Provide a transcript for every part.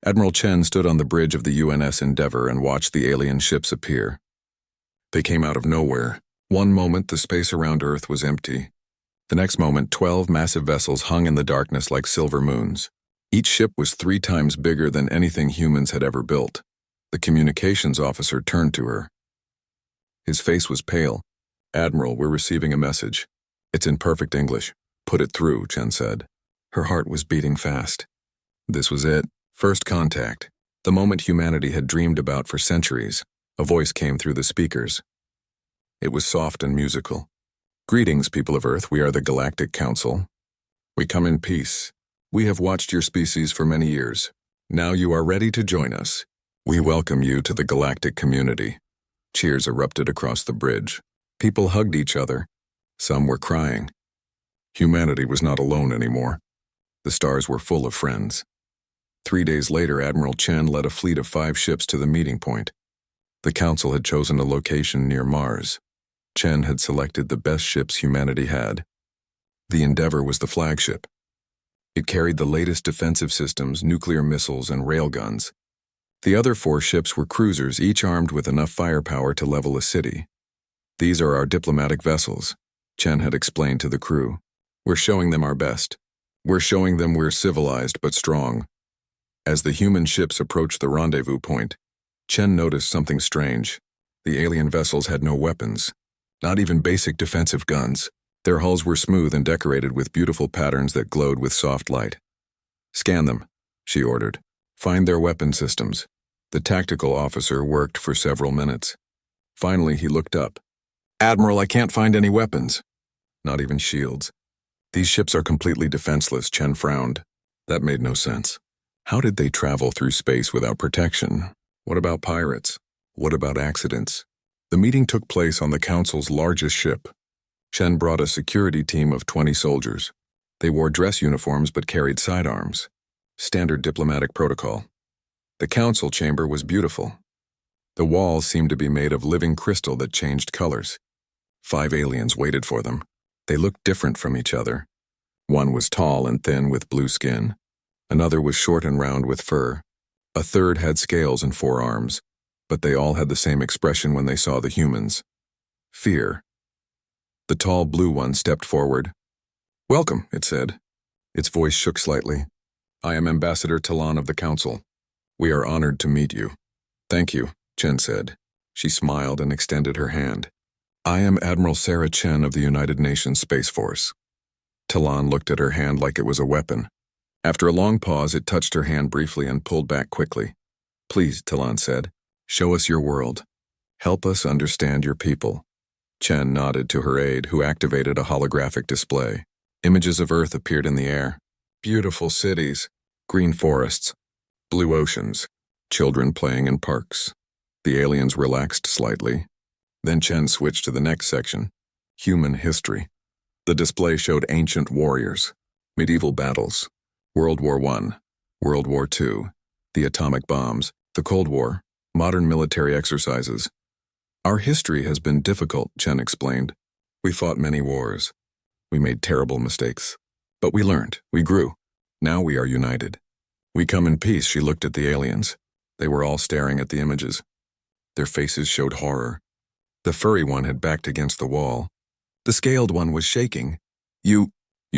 Admiral Chen stood on the bridge of the UNS Endeavour and watched the alien ships appear. They came out of nowhere. One moment, the space around Earth was empty. The next moment, 12 massive vessels hung in the darkness like silver moons. Each ship was 3 times bigger than anything humans had ever built. The communications officer turned to her. His face was pale. "Admiral, we're receiving a message. It's in perfect English." "Put it through," Chen said. Her heart was beating fast. This was it. First contact. The moment humanity had dreamed about for centuries. A voice came through the speakers. It was soft and musical. "Greetings, people of Earth. We are the Galactic Council. We come in peace. We have watched your species for many years. Now you are ready to join us. We welcome you to the galactic community." Cheers erupted across the bridge. People hugged each other. Some were crying. Humanity was not alone anymore. The stars were full of friends. 3 days later, Admiral Chen led a fleet of 5 ships to the meeting point. The Council had chosen a location near Mars. Chen had selected the best ships humanity had. The Endeavour was the flagship. It carried the latest defensive systems, nuclear missiles, and railguns. The other 4 ships were cruisers, each armed with enough firepower to level a city. "These are our diplomatic vessels," Chen had explained to the crew. "We're showing them our best. We're showing them we're civilized but strong." As the human ships approached the rendezvous point, Chen noticed something strange. The alien vessels had no weapons, not even basic defensive guns. Their hulls were smooth and decorated with beautiful patterns that glowed with soft light. "Scan them," she ordered. "Find their weapon systems." The tactical officer worked for several minutes. Finally, he looked up. "Admiral, I can't find any weapons." "Not even shields." "These ships are completely defenseless," Chen frowned. That made no sense. How did they travel through space without protection? What about pirates? What about accidents? The meeting took place on the Council's largest ship. Chen brought a security team of 20 soldiers. They wore dress uniforms but carried sidearms. Standard diplomatic protocol. The Council chamber was beautiful. The walls seemed to be made of living crystal that changed colors. 5 aliens waited for them. They looked different from each other. One was tall and thin with blue skin. Another was short and round with fur. A third had scales and 4 arms, but they all had the same expression when they saw the humans. Fear. The tall blue one stepped forward. "Welcome," it said. Its voice shook slightly. "I am Ambassador Talon of the Council. We are honored to meet you." "Thank you," Chen said. She smiled and extended her hand. "I am Admiral Sarah Chen of the United Nations Space Force." Talon looked at her hand like it was a weapon. After a long pause, it touched her hand briefly and pulled back quickly. "Please," Talon said, "show us your world. Help us understand your people." Chen nodded to her aide, who activated a holographic display. Images of Earth appeared in the air. Beautiful cities, green forests, blue oceans, children playing in parks. The aliens relaxed slightly. Then Chen switched to the next section, human history. The display showed ancient warriors, medieval battles, World War I, World War II, the atomic bombs, the Cold War, modern military exercises. "Our history has been difficult," Chen explained. "We fought many wars. We made terrible mistakes. But we learned, we grew. Now we are united. We come in peace." She looked at the aliens. They were all staring at the images. Their faces showed horror. The furry one had backed against the wall. The scaled one was shaking. You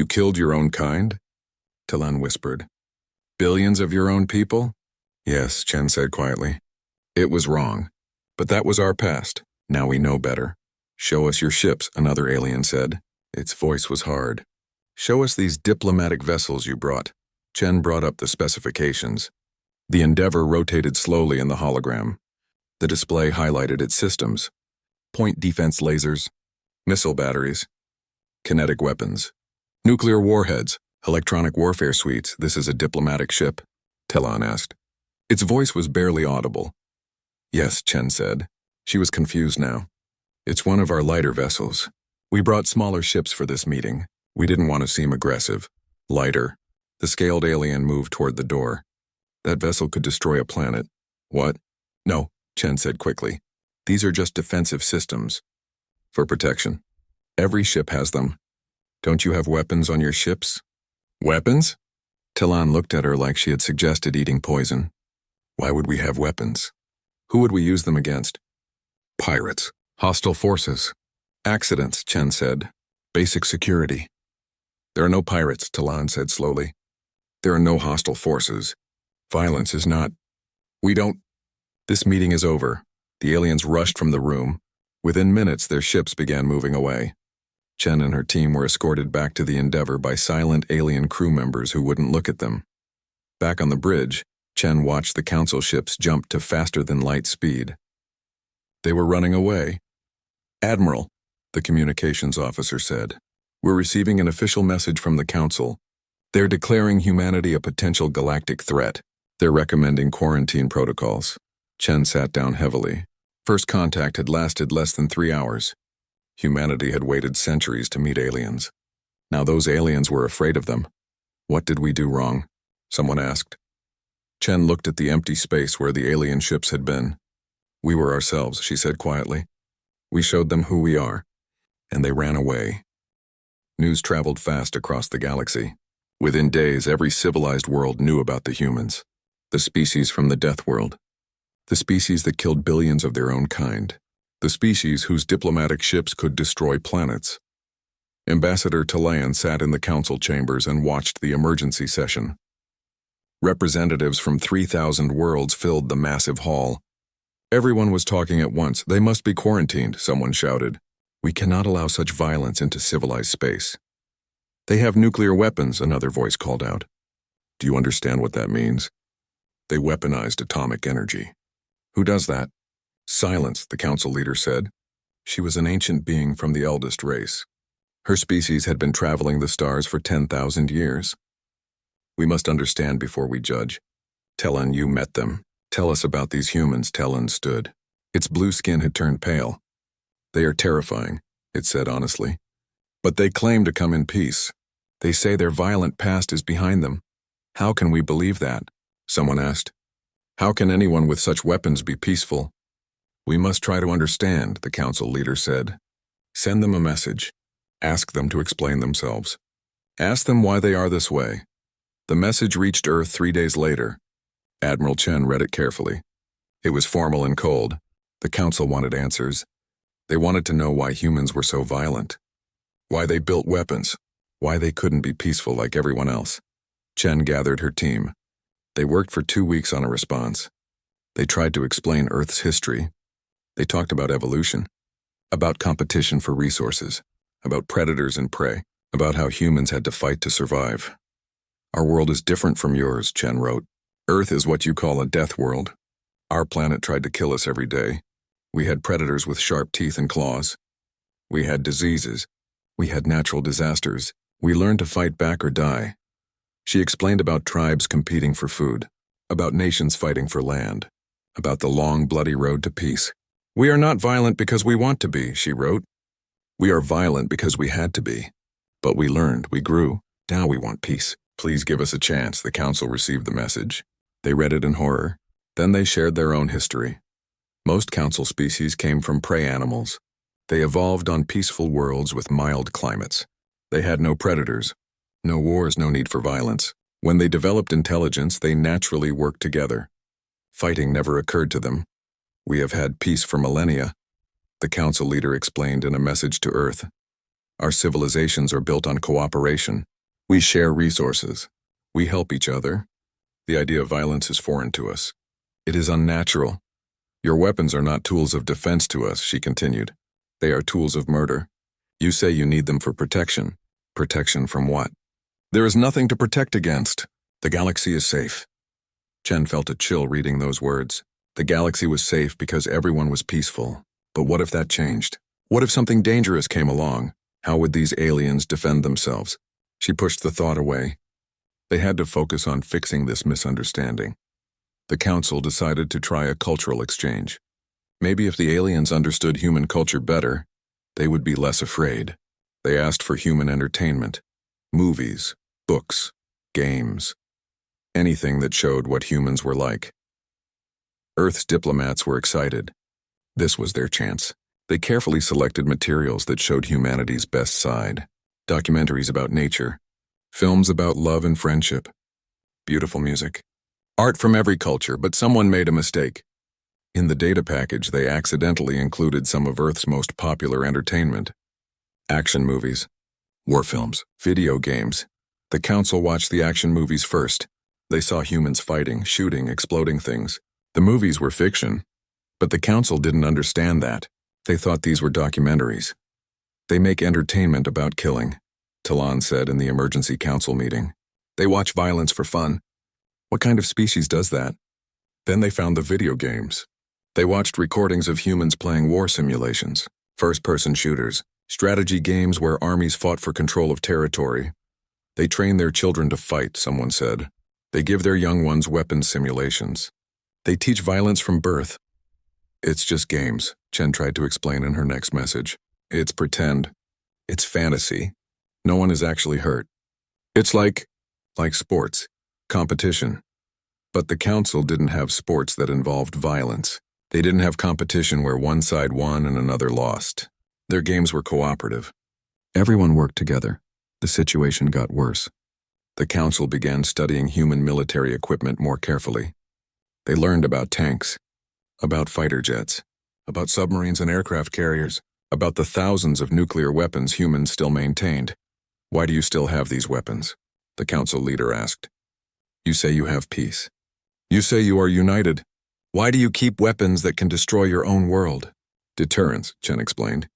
killed your own kind?" Talon whispered. "Billions of your own people?" "Yes," Chen said quietly. "It was wrong. But that was our past. Now we know better." "Show us your ships," another alien said. Its voice was hard. "Show us these diplomatic vessels you brought." Chen brought up the specifications. The Endeavour rotated slowly in the hologram. The display highlighted its systems. Point defense lasers, missile batteries, kinetic weapons, nuclear warheads, electronic warfare suites. "This is a diplomatic ship?" Talon asked. Its voice was barely audible. "Yes," Chen said. She was confused now. "It's one of our lighter vessels. We brought smaller ships for this meeting. We didn't want to seem aggressive." "Lighter." The scaled alien moved toward the door. "That vessel could destroy a planet." "What?" "No," Chen said quickly. "These are just defensive systems. For protection. Every ship has them. Don't you have weapons on your ships?" "Weapons?" Talon looked at her like she had suggested eating poison. Why would we have weapons? Who would we use them against? Pirates. Hostile forces. Accidents, Chen said. Basic security. There are no pirates, Talon said slowly. There are no hostile forces. Violence is not. We don't. This meeting is over. The aliens rushed from the room. Within minutes, their ships began moving away. Chen and her team were escorted back to the Endeavor by silent alien crew members who wouldn't look at them. Back on the bridge, Chen watched the council ships jump to faster-than-light speed. They were running away. Admiral, the communications officer said, we're receiving an official message from the council. They're declaring humanity a potential galactic threat. They're recommending quarantine protocols. Chen sat down heavily. First contact had lasted less than 3 hours. Humanity had waited centuries to meet aliens. Now those aliens were afraid of them. What did we do wrong? Someone asked. Chen looked at the empty space where the alien ships had been. We were ourselves, she said quietly. We showed them who we are, and they ran away. News traveled fast across the galaxy. Within days, every civilized world knew about the humans, the species from the Death World, the species that killed billions of their own kind, the species whose diplomatic ships could destroy planets. Ambassador Talayan sat in the council chambers and watched the emergency session. Representatives from 3,000 worlds filled the massive hall. Everyone was talking at once. They must be quarantined, someone shouted. We cannot allow such violence into civilized space. They have nuclear weapons, another voice called out. Do you understand what that means? They weaponized atomic energy. Who does that? Silence, the council leader said. She was an ancient being from the eldest race. Her species had been traveling the stars for 10,000 years. We must understand before we judge. Talon, you met them. Tell us about these humans, Talon stood. Its blue skin had turned pale. They are terrifying, it said honestly. But they claim to come in peace. They say their violent past is behind them. How can we believe that? Someone asked. How can anyone with such weapons be peaceful? We must try to understand, the council leader said. Send them a message. Ask them to explain themselves. Ask them why they are this way. The message reached Earth 3 days later. Admiral Chen read it carefully. It was formal and cold. The council wanted answers. They wanted to know why humans were so violent. Why they built weapons. Why they couldn't be peaceful like everyone else. Chen gathered her team. They worked for 2 weeks on a response. They tried to explain Earth's history. They talked about evolution, about competition for resources, about predators and prey, about how humans had to fight to survive. Our world is different from yours, Chen wrote. Earth is what you call a death world. Our planet tried to kill us every day. We had predators with sharp teeth and claws. We had diseases. We had natural disasters. We learned to fight back or die. She explained about tribes competing for food, about nations fighting for land, about the long, bloody road to peace. We are not violent because we want to be, she wrote. We are violent because we had to be. But we learned, we grew. Now we want peace. Please give us a chance, the council received the message. They read it in horror. Then they shared their own history. Most council species came from prey animals. They evolved on peaceful worlds with mild climates. They had no predators, no wars, no need for violence. When they developed intelligence, they naturally worked together. Fighting never occurred to them. We have had peace for millennia, the council leader explained in a message to Earth. Our civilizations are built on cooperation. We share resources. We help each other. The idea of violence is foreign to us. It is unnatural. Your weapons are not tools of defense to us, she continued. They are tools of murder. You say you need them for protection. Protection from what? There is nothing to protect against. The galaxy is safe. Chen felt a chill reading those words. The galaxy was safe because everyone was peaceful. But what if that changed? What if something dangerous came along? How would these aliens defend themselves? She pushed the thought away. They had to focus on fixing this misunderstanding. The council decided to try a cultural exchange. Maybe if the aliens understood human culture better, they would be less afraid. They asked for human entertainment, movies, books, games, anything that showed what humans were like. Earth's diplomats were excited. This was their chance. They carefully selected materials that showed humanity's best side, documentaries about nature, films about love and friendship, beautiful music. Art from every culture, but someone made a mistake. In the data package, they accidentally included some of Earth's most popular entertainment. Action movies, war films, video games. The council watched the action movies first. They saw humans fighting, shooting, exploding things. The movies were fiction, but the council didn't understand that. They thought these were documentaries. They make entertainment about killing, Talon said in the emergency council meeting. They watch violence for fun. What kind of species does that? Then they found the video games. They watched recordings of humans playing war simulations, first-person shooters, strategy games where armies fought for control of territory. They train their children to fight, someone said. They give their young ones weapons simulations. They teach violence from birth. It's just games, Chen tried to explain in her next message. It's pretend. It's fantasy. No one is actually hurt. It's like sports, competition. But the council didn't have sports that involved violence. They didn't have competition where one side won and another lost. Their games were cooperative. Everyone worked together. The situation got worse. The council began studying human military equipment more carefully. They learned about tanks, about fighter jets, about submarines and aircraft carriers, about the thousands of nuclear weapons humans still maintained. Why do you still have these weapons? The council leader asked. You say you have peace. You say you are united. Why do you keep weapons that can destroy your own world? Deterrence, Chen explained.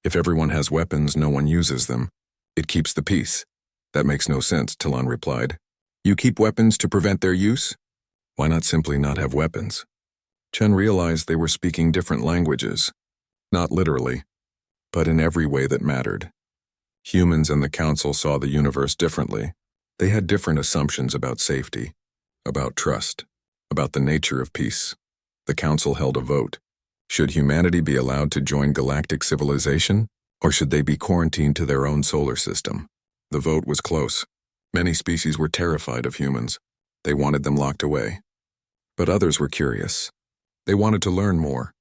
If everyone has weapons, no one uses them. It keeps the peace. That makes no sense, Talon replied. You keep weapons to prevent their use? Why not simply not have weapons? Chen realized they were speaking different languages. Not literally, but in every way that mattered. Humans and the council saw the universe differently. They had different assumptions about safety, about trust, about the nature of peace. The council held a vote. Should humanity be allowed to join galactic civilization, or should they be quarantined to their own solar system? The vote was close. Many species were terrified of humans. They wanted them locked away. But others were curious. They wanted to learn more.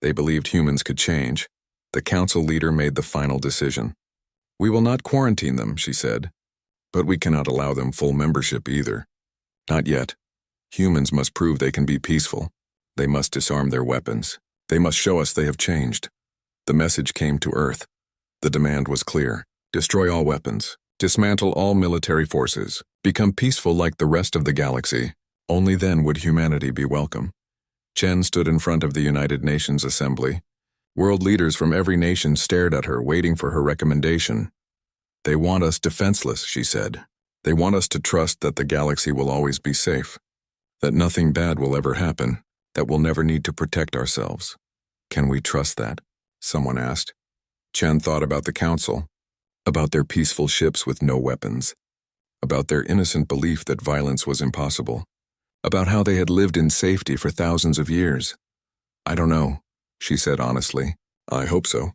They believed humans could change. The council leader made the final decision. We will not quarantine them, she said. But we cannot allow them full membership either. Not yet. Humans must prove they can be peaceful. They must disarm their weapons. They must show us they have changed. The message came to Earth. The demand was clear. Destroy all weapons. Dismantle all military forces. Become peaceful like the rest of the galaxy. Only then would humanity be welcome. Chen stood in front of the United Nations Assembly. World leaders from every nation stared at her, waiting for her recommendation. They want us defenseless, she said. They want us to trust that the galaxy will always be safe. That nothing bad will ever happen. That we'll never need to protect ourselves. Can we trust that? Someone asked. Chen thought about the council. About their peaceful ships with no weapons. About their innocent belief that violence was impossible. About how they had lived in safety for thousands of years. I don't know, she said honestly. I hope so.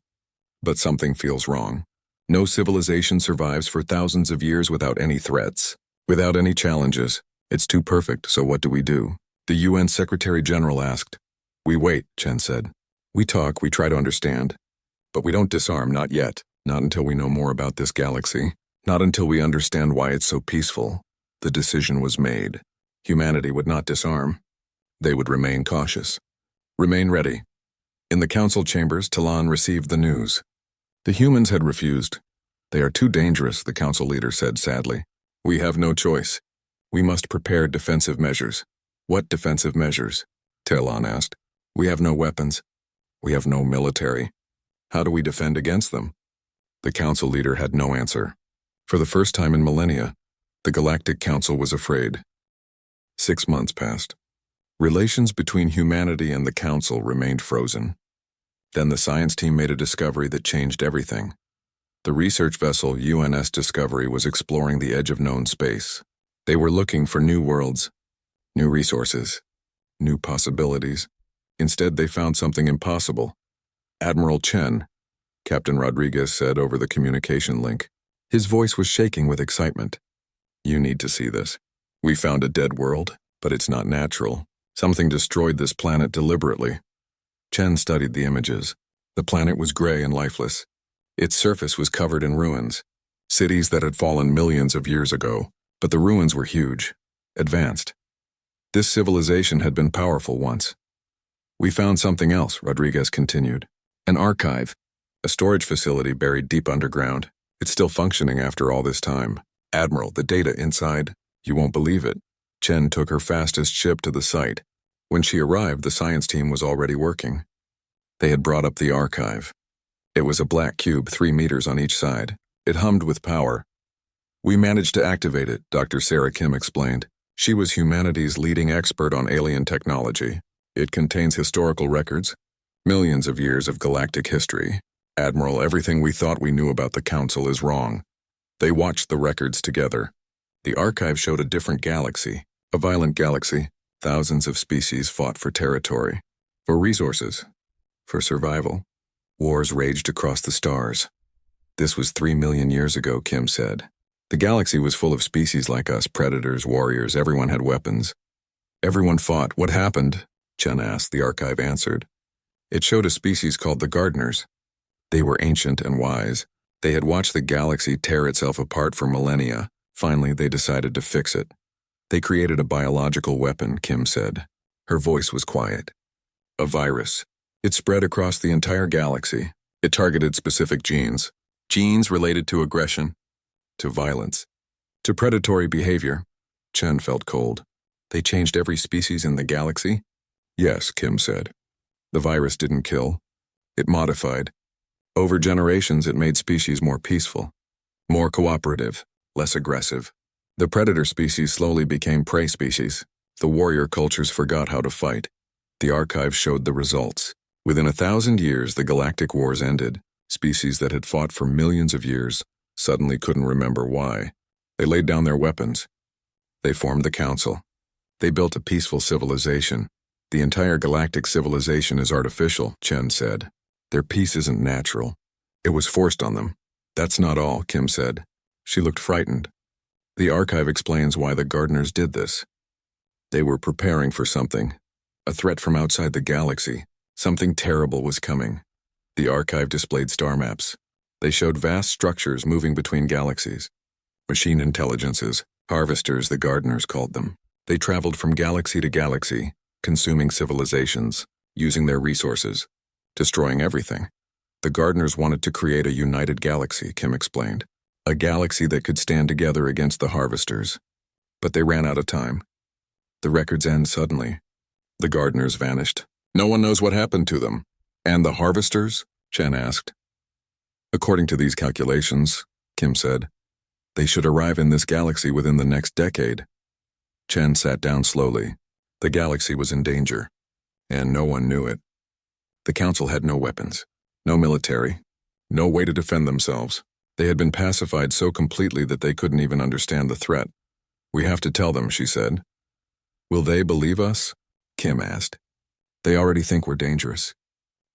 But something feels wrong. No civilization survives for thousands of years without any threats, without any challenges. It's too perfect, so what do we do? The UN Secretary General asked. We wait, Chen said. We talk, we try to understand. But we don't disarm, not yet. Not until we know more about this galaxy. Not until we understand why it's so peaceful. The decision was made. Humanity would not disarm. They would remain cautious. Remain ready. In the council chambers, Talon received the news. The humans had refused. They are too dangerous, the council leader said sadly. We have no choice. We must prepare defensive measures. What defensive measures? Talon asked. We have no weapons. We have no military. How do we defend against them? The council leader had no answer. For the first time in millennia, the Galactic Council was afraid. 6 months passed. Relations between humanity and the council remained frozen. Then the science team made a discovery that changed everything. The research vessel UNS Discovery was exploring the edge of known space. They were looking for new worlds, new resources, new possibilities. Instead, they found something impossible. Admiral Chen, Captain Rodriguez said over the communication link. His voice was shaking with excitement. You need to see this. We found a dead world, but it's not natural. Something destroyed this planet deliberately. Chen studied the images. The planet was gray and lifeless. Its surface was covered in ruins, cities that had fallen millions of years ago, but the ruins were huge. advanced. This civilization had been powerful once. We found something else, Rodriguez continued. An archive, a storage facility buried deep underground. It's still functioning after all this time. Admiral, the data inside, you won't believe it. Chen took her fastest ship to the site. When she arrived, the science team was already working. They had brought up the archive. It was a black cube 3 meters on each side. It hummed with power. We managed to activate it, Dr. Sarah Kim explained. She was humanity's leading expert on alien technology. It contains historical records, millions of years of galactic history. Admiral, everything we thought we knew about the Council is wrong. They watched the records together. The archive showed a different galaxy, a violent galaxy. Thousands of species fought for territory, for resources, for survival. Wars raged across the stars. This was 3 million years ago, Kim said. The galaxy was full of species like us, predators, warriors, everyone had weapons. Everyone fought. What happened? Chen asked. The archive answered. It showed a species called the Gardeners. They were ancient and wise. They had watched the galaxy tear itself apart for millennia. Finally, they decided to fix it. They created a biological weapon, Kim said. Her voice was quiet. A virus. It spread across the entire galaxy. It targeted specific genes. Genes related to aggression, to violence, to predatory behavior. Chen felt cold. They changed every species in the galaxy? Yes, Kim said. The virus didn't kill. It modified. Over generations, it made species more peaceful, more cooperative, less aggressive. The predator species slowly became prey species. The warrior cultures forgot how to fight. The archive showed the results. Within 1,000 years, the galactic wars ended. Species that had fought for millions of years suddenly couldn't remember why. They laid down their weapons. They formed the Council. They built a peaceful civilization. The entire galactic civilization is artificial, Chen said. Their peace isn't natural. It was forced on them. That's not all, Kim said. She looked frightened. The archive explains why the Gardeners did this. They were preparing for something. A threat from outside the galaxy. Something terrible was coming. The archive displayed star maps. They showed vast structures moving between galaxies. Machine intelligences, harvesters, the Gardeners called them. They traveled from galaxy to galaxy, consuming civilizations, using their resources, destroying everything. The Gardeners wanted to create a united galaxy, Kim explained. A galaxy that could stand together against the harvesters. But they ran out of time. The records end suddenly. The Gardeners vanished. No one knows what happened to them. And the harvesters? Chen asked. According to these calculations, Kim said, they should arrive in this galaxy within the next decade. Chen sat down slowly. The galaxy was in danger, and no one knew it. The Council had no weapons, no military, no way to defend themselves. They had been pacified so completely that they couldn't even understand the threat. We have to tell them, she said. Will they believe us? Kim asked. They already think we're dangerous.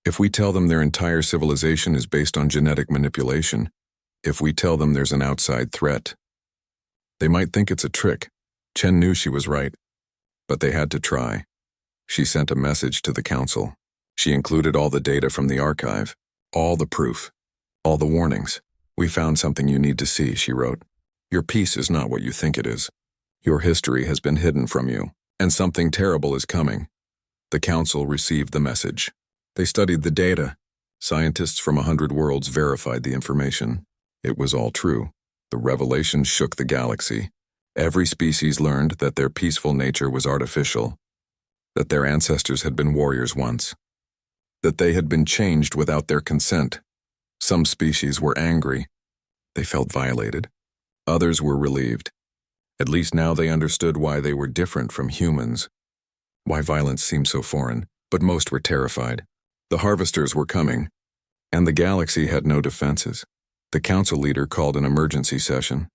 If we tell them their entire civilization is based on genetic manipulation, if we tell them there's an outside threat, they might think it's a trick. Chen knew she was right, but they had to try. She sent a message to the Council. She included all the data from the archive, all the proof, all the warnings. We found something you need to see, she wrote. Your peace is not what you think it is. Your history has been hidden from you, and something terrible is coming. The Council received the message. They studied the data. Scientists from 100 worlds verified the information. It was all true. The revelation shook the galaxy. Every species learned that their peaceful nature was artificial, that their ancestors had been warriors once, that they had been changed without their consent. Some species were angry. They felt violated. Others were relieved. At least now they understood why they were different from humans, why violence seemed so foreign, but most were terrified. The harvesters were coming, and the galaxy had no defenses. The Council leader called an emergency session.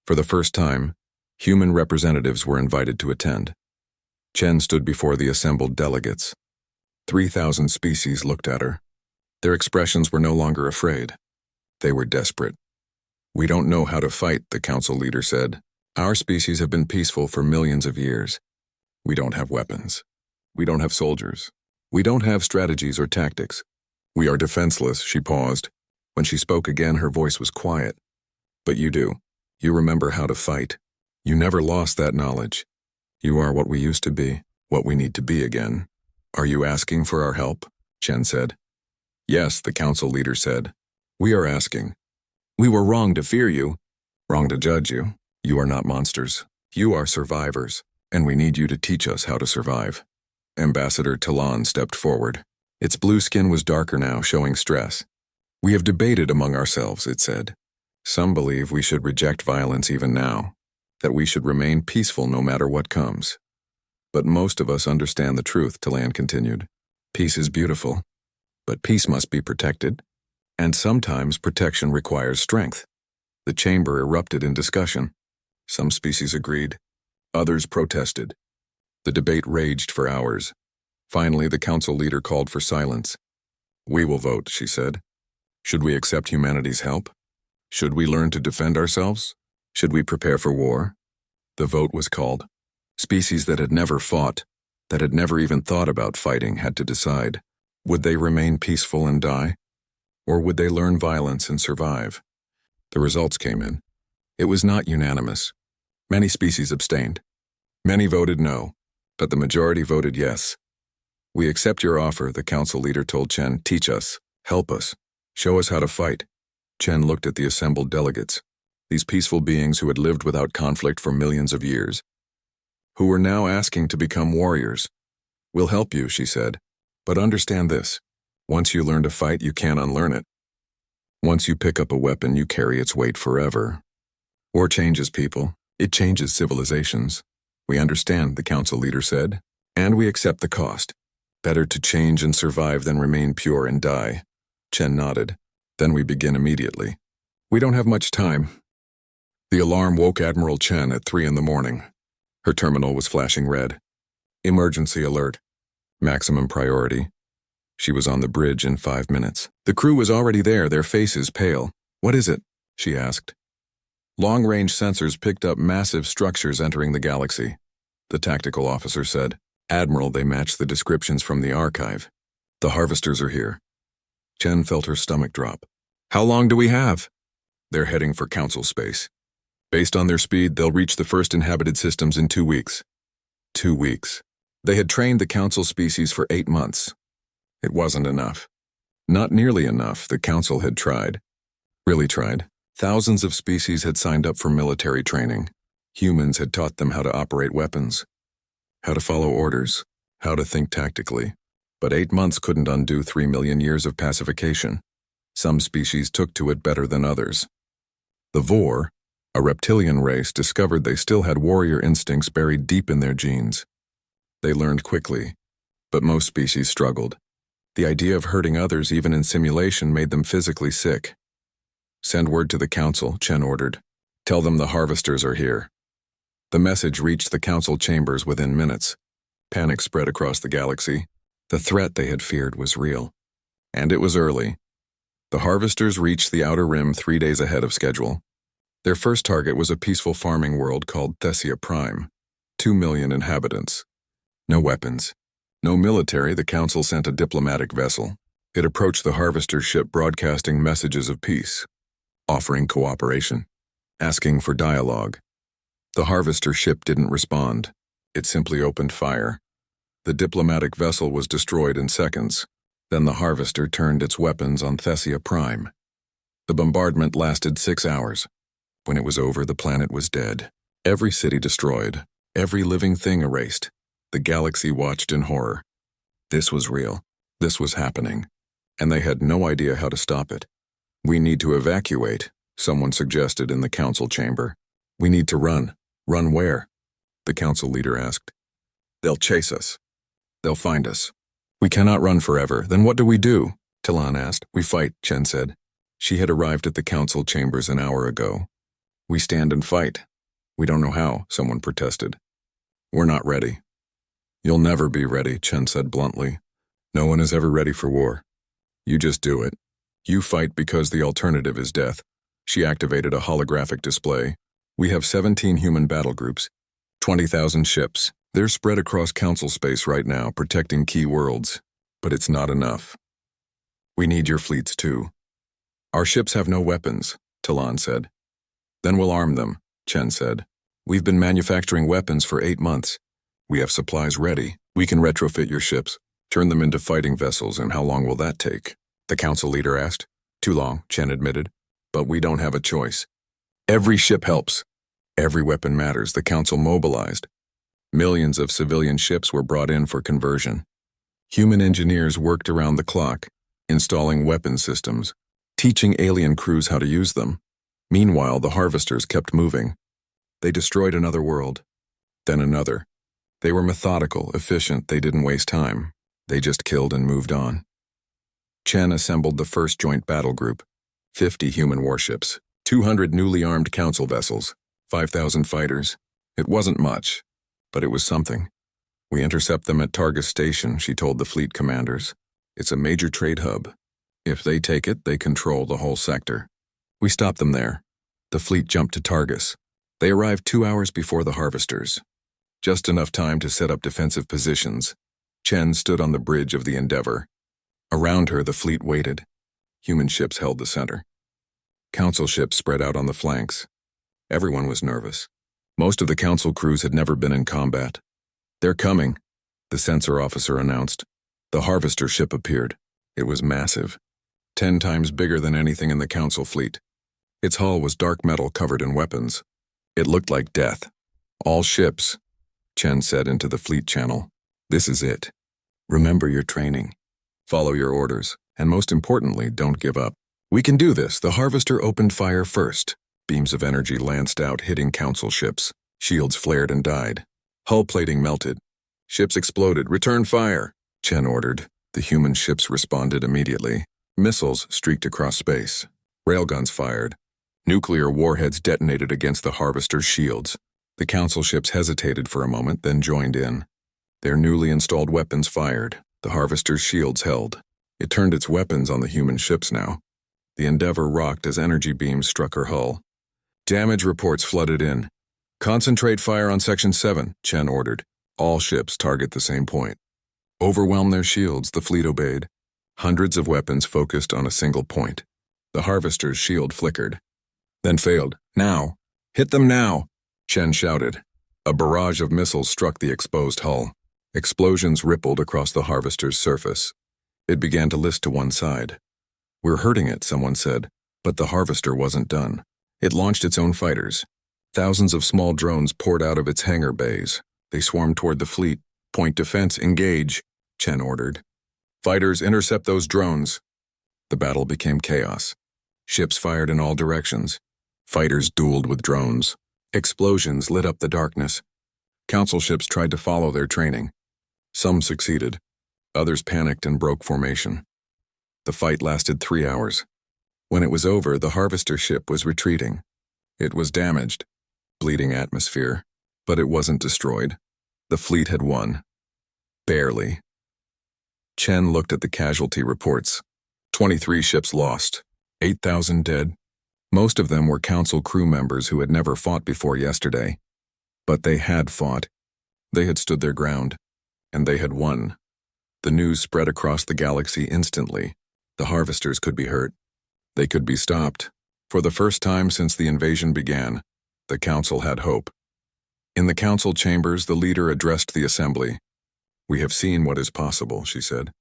For the first time, human representatives were invited to attend. Chen stood before the assembled delegates. 3,000 species looked at her. Their expressions were no longer afraid. They were desperate. We don't know how to fight, the Council leader said. Our species have been peaceful for millions of years. We don't have weapons. We don't have soldiers. We don't have strategies or tactics. We are defenseless, she paused. When she spoke again, her voice was quiet. But you do. You remember how to fight. You never lost that knowledge. You are what we used to be, what we need to be again. Are you asking for our help? Chen said. Yes, the council leader said. We are asking. We were wrong to fear you. Wrong to judge you. You are not monsters. You are survivors, and we need you to teach us how to survive. Ambassador Talon stepped forward. Its blue skin was darker now, showing stress. We have debated among ourselves, it said. Some believe we should reject violence even now, that we should remain peaceful no matter what comes. But most of us understand the truth, Talon continued. Peace is beautiful, but peace must be protected, and sometimes protection requires strength. The chamber erupted in discussion. Some species agreed. Others protested. The debate raged for hours. Finally, the council leader called for silence. We will vote, she said. Should we accept humanity's help? Should we learn to defend ourselves? Should we prepare for war? The vote was called. Species that had never fought, that had never even thought about fighting, had to decide. Would they remain peaceful and die? Or would they learn violence and survive? The results came in. It was not unanimous. Many species abstained. Many voted no, but the majority voted yes. We accept your offer, the council leader told Chen. Teach us, help us, show us how to fight. Chen looked at the assembled delegates, these peaceful beings who had lived without conflict for millions of years, who were now asking to become warriors. We'll help you, she said, but understand this. Once you learn to fight, you can't unlearn it. Once you pick up a weapon, you carry its weight forever. War changes people. It changes civilizations. We understand, the council leader said, and we accept the cost. Better to change and survive than remain pure and die. Chen nodded. Then we begin immediately. We don't have much time. The alarm woke Admiral Chen at 3 a.m. Her terminal was flashing red. Emergency alert. Maximum priority. She was on the bridge in 5 minutes. The crew was already there, their faces pale. What is it? She asked. Long-range sensors picked up massive structures entering the galaxy. The tactical officer said. Admiral, they match the descriptions from the archive. The harvesters are here. Chen felt her stomach drop. How long do we have? They're heading for council space. Based on their speed, they'll reach the first inhabited systems in 2 weeks. 2 weeks. They had trained the council species for 8 months. It wasn't enough. Not nearly enough, the council had tried. Really tried. Thousands of species had signed up for military training. Humans had taught them how to operate weapons, how to follow orders, how to think tactically. But 8 months couldn't undo 3 million years of pacification. Some species took to it better than others. The Vor, a reptilian race, discovered they still had warrior instincts buried deep in their genes. They learned quickly, but most species struggled. The idea of hurting others, even in simulation, made them physically sick. Send word to the council, Chen ordered. Tell them the harvesters are here. The message reached the council chambers within minutes. Panic spread across the galaxy. The threat they had feared was real. And it was early. The harvesters reached the outer rim 3 days ahead of schedule. Their first target was a peaceful farming world called Thessia Prime. 2 million inhabitants. No weapons. No military. The council sent a diplomatic vessel. It approached the harvester ship broadcasting messages of peace, offering cooperation, asking for dialogue. The harvester ship didn't respond. It simply opened fire. The diplomatic vessel was destroyed in seconds. Then the harvester turned its weapons on Thessia Prime. The bombardment lasted 6 hours. When it was over, the planet was dead. Every city destroyed. Every living thing erased. The galaxy watched in horror. This was real. This was happening. And they had no idea how to stop it. We need to evacuate, someone suggested in the council chamber. We need to run. Run where? The council leader asked. They'll chase us. They'll find us. We cannot run forever. Then what do we do? Talon asked. We fight, Chen said. She had arrived at the council chambers an hour ago. We stand and fight. We don't know how, someone protested. We're not ready. You'll never be ready, Chen said bluntly. No one is ever ready for war. You just do it. You fight because the alternative is death. She activated a holographic display. We have 17 human battle groups, 20,000 ships. They're spread across council space right now, protecting key worlds. But it's not enough. We need your fleets too. Our ships have no weapons, Talon said. Then we'll arm them, Chen said. We've been manufacturing weapons for 8 months. We have supplies ready. We can retrofit your ships, turn them into fighting vessels, and how long will that take? The council leader asked. Too long, Chen admitted. But we don't have a choice. Every ship helps. Every weapon matters. The council mobilized. Millions of civilian ships were brought in for conversion. Human engineers worked around the clock, installing weapon systems, teaching alien crews how to use them. Meanwhile, the harvesters kept moving. They destroyed another world, then another. They were methodical, efficient. They didn't waste time. They just killed and moved on. Chen assembled the first joint battle group, 50 human warships, 200 newly armed council vessels, 5,000 fighters. It wasn't much, but it was something. We intercept them at Targus Station, she told the fleet commanders. It's a major trade hub. If they take it, they control the whole sector. We stop them there. The fleet jumped to Targus. They arrived 2 hours before the harvesters. Just enough time to set up defensive positions. Chen stood on the bridge of the Endeavor. Around her, the fleet waited. Human ships held the center. Council ships spread out on the flanks. Everyone was nervous. Most of the council crews had never been in combat. They're coming, the sensor officer announced. The harvester ship appeared. It was massive, 10 times bigger than anything in the council fleet. Its hull was dark metal covered in weapons. It looked like death. All ships, Chen said into the fleet channel. This is it. Remember your training. Follow your orders, and most importantly, don't give up. We can do this. The harvester opened fire first. Beams of energy lanced out, hitting council ships. Shields flared and died. Hull plating melted. Ships exploded. Return fire, Chen ordered. The human ships responded immediately. Missiles streaked across space. Railguns fired. Nuclear warheads detonated against the harvester's shields. The council ships hesitated for a moment, then joined in. Their newly installed weapons fired. The harvester's shields held. It turned its weapons on the human ships now. The Endeavor rocked as energy beams struck her hull. Damage reports flooded in. Concentrate fire on Section 7, Chen ordered. All ships target the same point. Overwhelm their shields, the fleet obeyed. Hundreds of weapons focused on a single point. The harvester's shield flickered, then failed. Now! Hit them now! Chen shouted. A barrage of missiles struck the exposed hull. Explosions rippled across the harvester's surface. It began to list to one side. We're hurting it, someone said, but the harvester wasn't done. It launched its own fighters. Thousands of small drones poured out of its hangar bays. They swarmed toward the fleet. Point defense, engage, Chen ordered. Fighters, intercept those drones. The battle became chaos. Ships fired in all directions. Fighters dueled with drones. Explosions lit up the darkness. Council ships tried to follow their training. Some succeeded. Others panicked and broke formation. The fight lasted 3 hours. When it was over, the harvester ship was retreating. It was damaged, bleeding atmosphere, but it wasn't destroyed. The fleet had won. Barely. Chen looked at the casualty reports. 23 ships lost, 8,000 dead. Most of them were council crew members who had never fought before yesterday. But they had fought. They had stood their ground. And they had won. The news spread across the galaxy instantly. The harvesters could be hurt. They could be stopped. For the first time since the invasion began, the council had hope. In the council chambers, the leader addressed the assembly. We have seen what is possible, she said.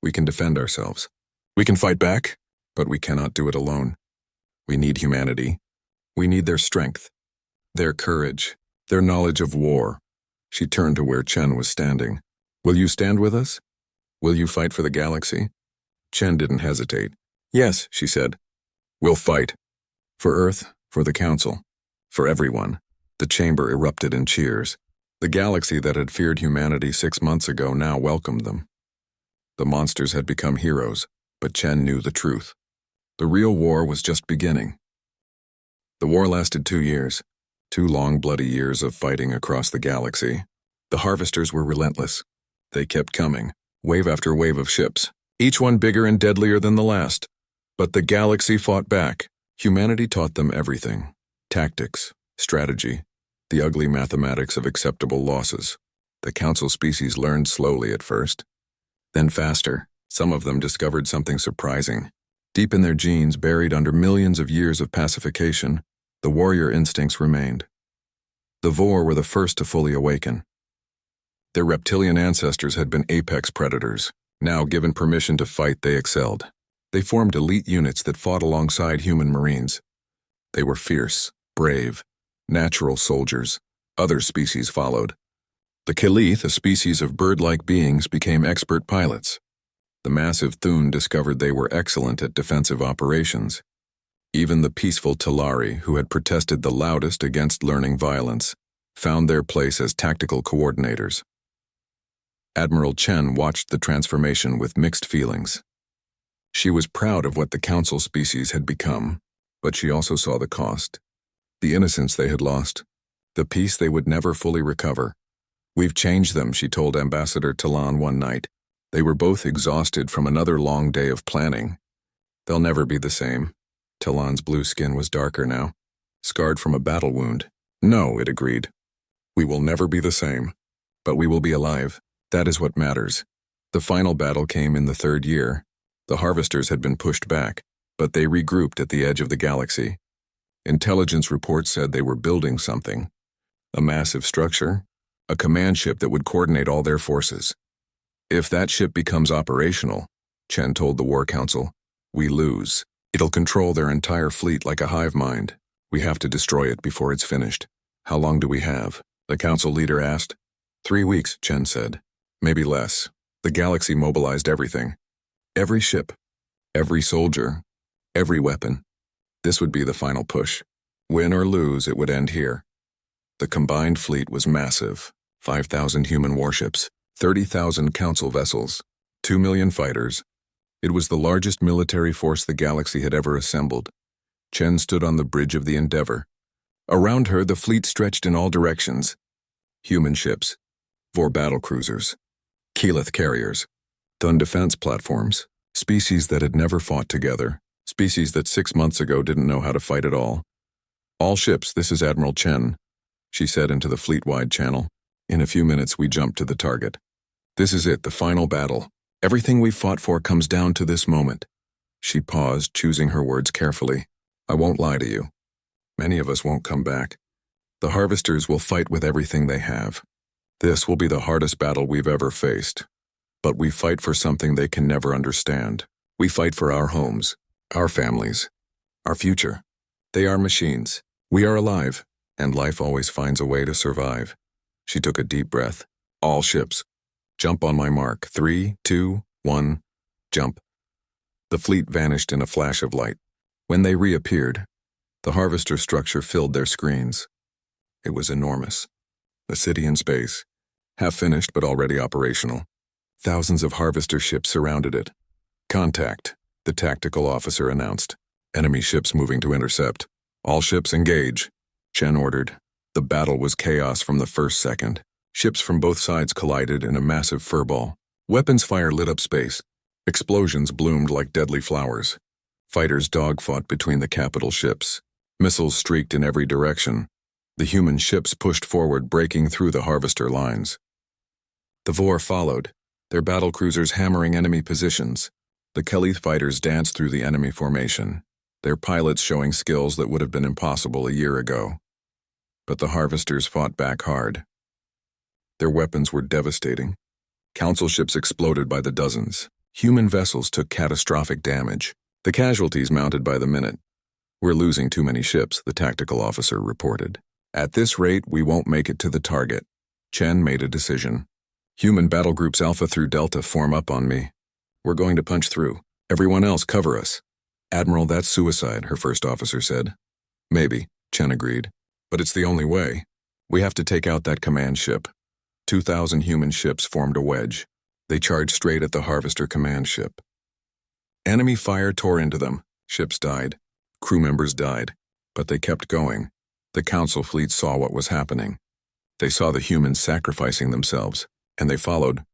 We can defend ourselves. We can fight back, but we cannot do it alone. We need humanity. We need their strength, their courage, their knowledge of war. She turned to where Chen was standing. Will you stand with us? Will you fight for the galaxy? Chen didn't hesitate. Yes, she said. We'll fight. For Earth, for the Council, for everyone. The chamber erupted in cheers. The galaxy that had feared humanity 6 months ago now welcomed them. The monsters had become heroes, but Chen knew the truth. The real war was just beginning. The war lasted 2 years. 2 long, bloody years of fighting across the galaxy. The harvesters were relentless. They kept coming, wave after wave of ships, each one bigger and deadlier than the last. But the galaxy fought back. Humanity taught them everything. Tactics, strategy, the ugly mathematics of acceptable losses. The council species learned slowly at first. Then faster. Some of them discovered something surprising. Deep in their genes, buried under millions of years of pacification, the warrior instincts remained. The Vor were the first to fully awaken. Their reptilian ancestors had been apex predators. Now, given permission to fight, they excelled. They formed elite units that fought alongside human Marines. They were fierce, brave, natural soldiers. Other species followed. The Kelith, a species of bird-like beings, became expert pilots. The massive Thun discovered they were excellent at defensive operations. Even the peaceful Talari, who had protested the loudest against learning violence, found their place as tactical coordinators. Admiral Chen watched the transformation with mixed feelings. She was proud of what the Council species had become, but she also saw the cost. The innocence they had lost. The peace they would never fully recover. "We've changed them," she told Ambassador Talon one night. They were both exhausted from another long day of planning. "They'll never be the same." Talon's blue skin was darker now, scarred from a battle wound. "No," it agreed. "We will never be the same. But we will be alive. That is what matters." The final battle came in the third year. The Harvesters had been pushed back, but they regrouped at the edge of the galaxy. Intelligence reports said they were building something. A massive structure, a command ship that would coordinate all their forces. "If that ship becomes operational," Chen told the War Council, "we lose. It'll control their entire fleet like a hive mind. We have to destroy it before it's finished." "How long do we have?" the council leader asked. 3 weeks, Chen said. "Maybe less." The galaxy mobilized everything. Every ship, every soldier, every weapon. This would be the final push. Win or lose, it would end here. The combined fleet was massive. 5,000 human warships, 30,000 council vessels, 2 million fighters. It was the largest military force the galaxy had ever assembled. Chen stood on the bridge of the Endeavor. Around her, the fleet stretched in all directions. Human ships, Vor battlecruisers, Keyleth carriers, Thun defense platforms, species that had never fought together, species that 6 months ago didn't know how to fight at all. "All ships, this is Admiral Chen," she said into the fleet-wide channel. "In a few minutes, we jump to the target. This is it, the final battle. Everything we've fought for comes down to this moment." She paused, choosing her words carefully. "I won't lie to you. Many of us won't come back. The Harvesters will fight with everything they have. This will be the hardest battle we've ever faced. But we fight for something they can never understand. We fight for our homes, our families, our future. They are machines. We are alive, and life always finds a way to survive." She took a deep breath. "All ships, jump on my mark. 3, 2, 1, jump." The fleet vanished in a flash of light. When they reappeared, the Harvester structure filled their screens. It was enormous. A city in space, half finished but already operational. Thousands of Harvester ships surrounded it. "Contact," the tactical officer announced. "Enemy ships moving to intercept. All ships engage," Chen ordered. The battle was chaos from the first second. Ships from both sides collided in a massive furball. Weapons fire lit up space. Explosions bloomed like deadly flowers. Fighters dogfought between the capital ships. Missiles streaked in every direction. The human ships pushed forward, breaking through the Harvester lines. The Vor followed, their battlecruisers hammering enemy positions. The Kelith fighters danced through the enemy formation, their pilots showing skills that would have been impossible a year ago. But the Harvesters fought back hard. Their weapons were devastating. Council ships exploded by the dozens. Human vessels took catastrophic damage. The casualties mounted by the minute. "We're losing too many ships," the tactical officer reported. "At this rate, we won't make it to the target." Chen made a decision. "Human battle groups Alpha through Delta form up on me. We're going to punch through. Everyone else cover us." "Admiral, that's suicide," her first officer said. "Maybe," Chen agreed. "But it's the only way. We have to take out that command ship." 2,000 human ships formed a wedge. They charged straight at the Harvester command ship. Enemy fire tore into them. Ships died. Crew members died. But they kept going. The Council fleet saw what was happening. They saw the humans sacrificing themselves, and they followed.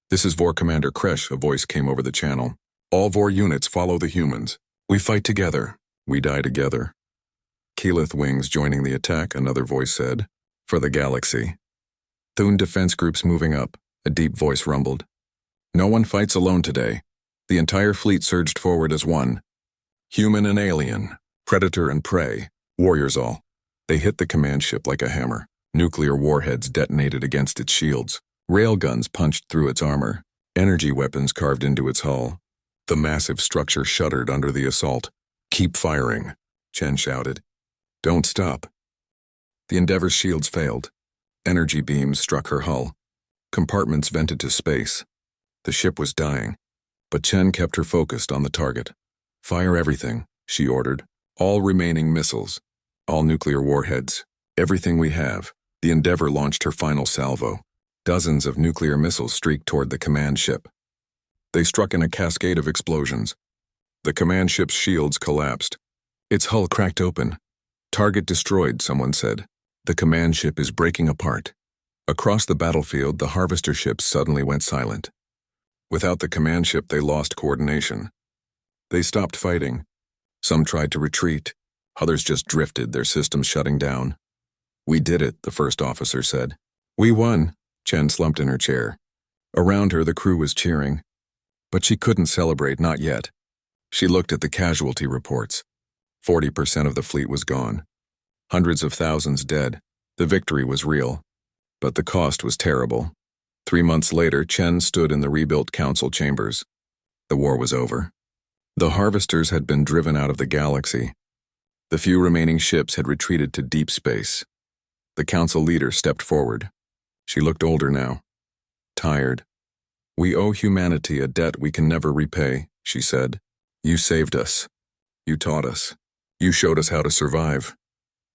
"This is Vor Commander Kresh," a voice came over the channel. "All Vor units follow the humans. We fight together. We die together." "Keyleth wings joining the attack," another voice said. "For the galaxy." "Thun defense groups moving up," a deep voice rumbled. "No one fights alone today." The entire fleet surged forward as one. Human and alien, predator and prey, warriors all. They hit the command ship like a hammer. Nuclear warheads detonated against its shields. Railguns punched through its armor, energy weapons carved into its hull. The massive structure shuddered under the assault. "Keep firing," Chen shouted. "Don't stop." The Endeavor's shields failed. Energy beams struck her hull. Compartments vented to space. The ship was dying, but Chen kept her focused on the target. "Fire everything," she ordered. "All remaining missiles. All nuclear warheads. Everything we have." The Endeavor launched her final salvo. Dozens of nuclear missiles streaked toward the command ship. They struck in a cascade of explosions. The command ship's shields collapsed. Its hull cracked open. "Target destroyed," someone said. "The command ship is breaking apart." Across the battlefield, the harvester ships suddenly went silent. Without the command ship, they lost coordination. They stopped fighting. Some tried to retreat. Others just drifted, their systems shutting down. "We did it," the first officer said. "We won." Chen slumped in her chair. Around her, the crew was cheering. But she couldn't celebrate, not yet. She looked at the casualty reports. 40% of the fleet was gone. Hundreds of thousands dead. The victory was real. But the cost was terrible. 3 months later, Chen stood in the rebuilt council chambers. The war was over. The harvesters had been driven out of the galaxy. The few remaining ships had retreated to deep space. The council leader stepped forward. She looked older now. Tired. "We owe humanity a debt we can never repay," she said. "You saved us. You taught us. You showed us how to survive."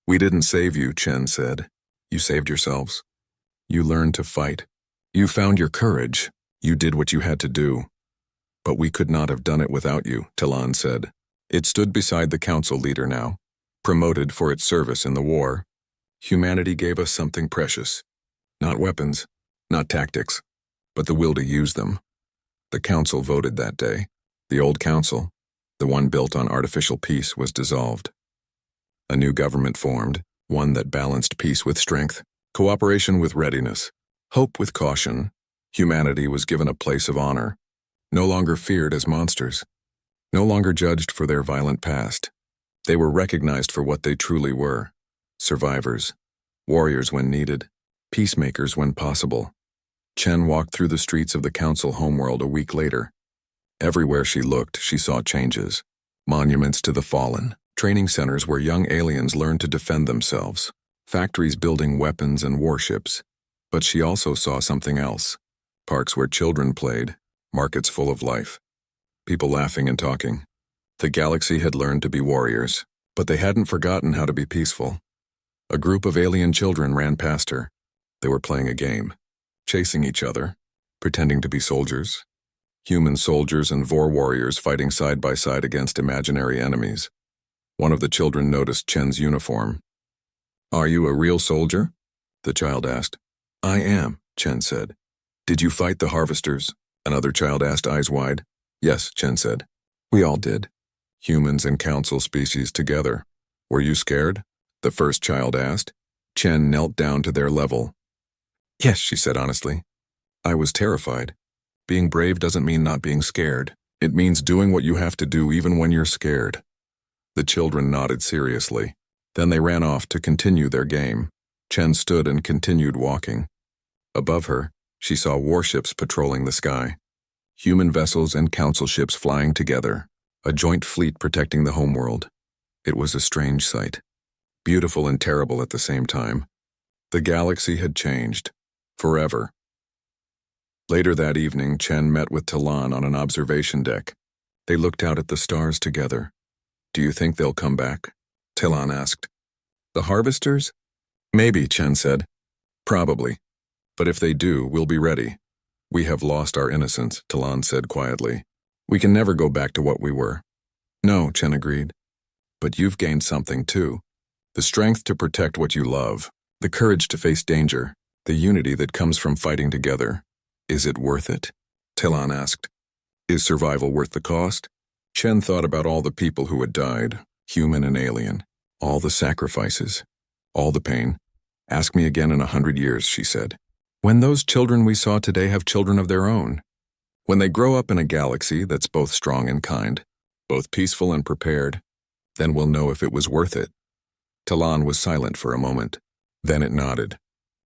"We didn't save you," Chen said. "You saved yourselves. You learned to fight. You found your courage. You did what you had to do. But we could not have done it without you," Talon said. It stood beside the council leader now. Promoted for its service in the war, humanity gave us something precious. Not weapons, not tactics, but the will to use them. The council voted that day. The old council, the one built on artificial peace, was dissolved. A new government formed, one that balanced peace with strength, cooperation with readiness, hope with caution. Humanity was given a place of honor, no longer feared as monsters, no longer judged for their violent past. They were recognized for what they truly were: survivors, warriors when needed, peacemakers when possible. Chen walked through the streets of the council homeworld a week later. Everywhere she looked, she saw changes. Monuments to the fallen, training centers where young aliens learned to defend themselves, factories building weapons and warships. But she also saw something else: parks where children played, markets full of life, people laughing and talking. The galaxy had learned to be warriors, but they hadn't forgotten how to be peaceful. A group of alien children ran past her. They were playing a game, chasing each other, pretending to be soldiers. Human soldiers and Vor warriors fighting side by side against imaginary enemies. One of the children noticed Chen's uniform. "Are you a real soldier?" the child asked. "I am," Chen said. "Did you fight the harvesters?" another child asked, eyes wide. "Yes," Chen said. "We all did. Humans and council species together. Were you scared?" the first child asked. Chen knelt down to their level. "Yes," she said honestly. "I was terrified. Being brave doesn't mean not being scared. It means doing what you have to do even when you're scared." The children nodded seriously. Then they ran off to continue their game. Chen stood and continued walking. Above her, she saw warships patrolling the sky. Human vessels and council ships flying together, a joint fleet protecting the homeworld. It was a strange sight. Beautiful and terrible at the same time. The galaxy had changed. Forever. Later that evening, Chen met with Talon on an observation deck. They looked out at the stars together. "Do you think they'll come back?" Talon asked. "The harvesters?" "Maybe," Chen said. "Probably. But if they do, we'll be ready. We have lost our innocence," Talon said quietly. "We can never go back to what we were." "No," Chen agreed. "But you've gained something too. The strength to protect what you love, the courage to face danger, the unity that comes from fighting together. Is it worth it?" Talon asked. "Is survival worth the cost?" Chen thought about all the people who had died, human and alien, all the sacrifices, all the pain. "Ask me again in 100 years, she said. "When those children we saw today have children of their own. When they grow up in a galaxy that's both strong and kind, both peaceful and prepared, then we'll know if it was worth it." Talon was silent for a moment. Then it nodded.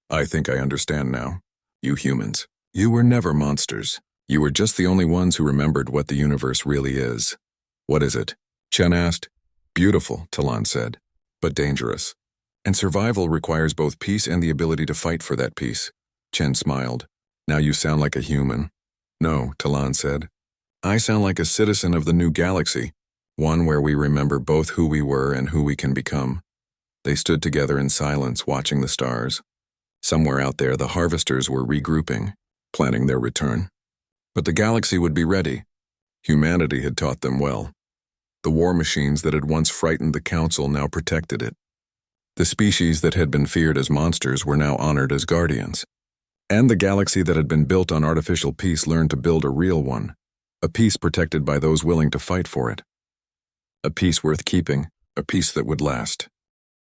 "I think I understand now. You humans. You were never monsters. You were just the only ones who remembered what the universe really is. What is it? Chen asked. Beautiful, Talon said, but dangerous. And survival requires both peace and the ability to fight for that peace. Chen smiled. Now you sound like a human. No, Talon said. I sound like a citizen of the new galaxy, one where we remember both who we were and who we can become. They stood together in silence, watching the stars. Somewhere out there, the harvesters were regrouping, planning their return. But the galaxy would be ready. Humanity had taught them well. The war machines that had once frightened the Council now protected it. The species that had been feared as monsters were now honored as guardians. And the galaxy that had been built on artificial peace learned to build a real one, a peace protected by those willing to fight for it. A peace worth keeping, a peace that would last.